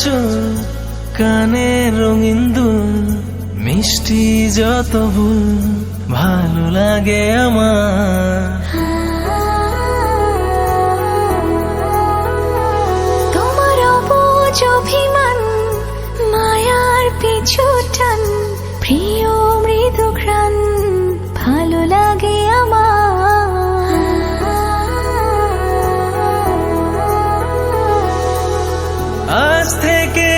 চোখ কানে রঙিন দুল, মিষ্টি যত ভুল ভালো লাগে আমার। তোমার অবুঝ অভিমান, মায়ার পিছু টান, প্রিয় মৃদু ঘ্রাণ ভালো লাগে আমার। আজ থেকে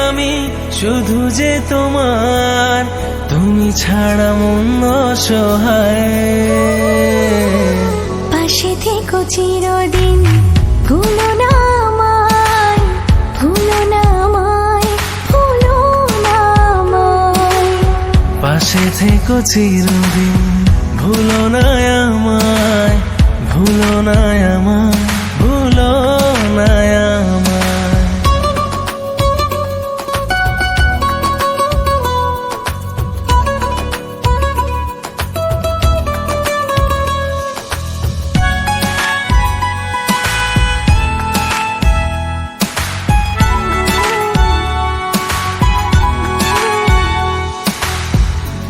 আমি শুধু যে তোমার, তুমি ছাড়া মন অসহায়। পাশে থেকো চিরদিন, ভুলো না আমায়, ভুলো না আমায়, ভুলো না আমায়। পাশে থেকো চিরদিন, ভুলো না আমায়, ভুলো না আমায়, ভুলো না আমায়।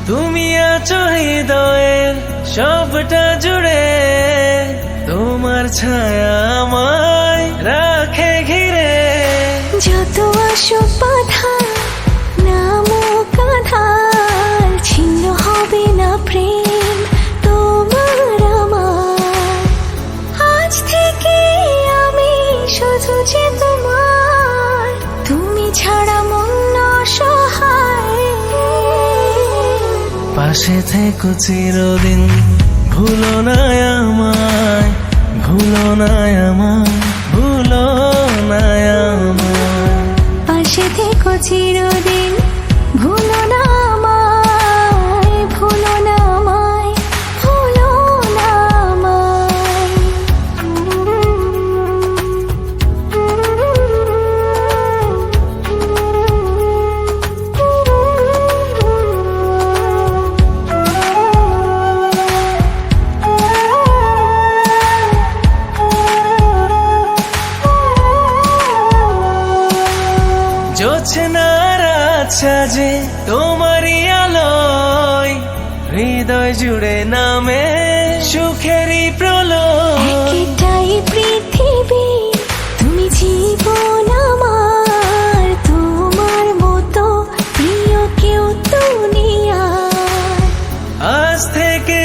তুমি আছো হৃদয়ের সবটা জুড়ে, তোমার ছায়া আমায় রাখে ঘিরে। যত আসুক বাধা, নামুক আঁধার, ছিন্ন হবে না প্রেম তোমার আমার। আজ থেকে আমি শুধু যে তোমার, তুমি ছাড়া মন অসহায়। পাশে থেকো চিরদিন, ভুলো না আমায়, ভুলো না আমায়, ভুলো না আমায়। পাশে থেকো চিরদিন, ভুলো না আমায়, ভুলো না আমায়, ভুলো না জোছনার আচ্ছা যে তোমারই আলোয়, হৃদয় জুড়ে নামে সুখেরই প্রলয়। এটাই পৃথিবী, তুমি জীবন আমার, তোমার মতো প্রিয় কেউ দুনিয়ায়। আজ থেকে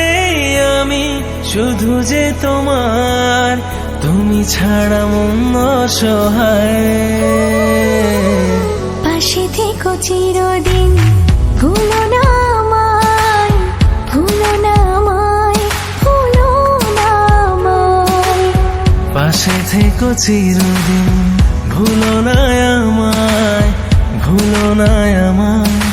আমি শুধু যে তোমার, তুমি ছাড়া মন অসহায়। পাশে থেকো চিরদিন, ভুলো না আমায়, ভুলো না আমায়, ভুলো না আমায়। পাশে থেকো চিরদিন, ভুলো না আমায়, ভুলো না আমায়।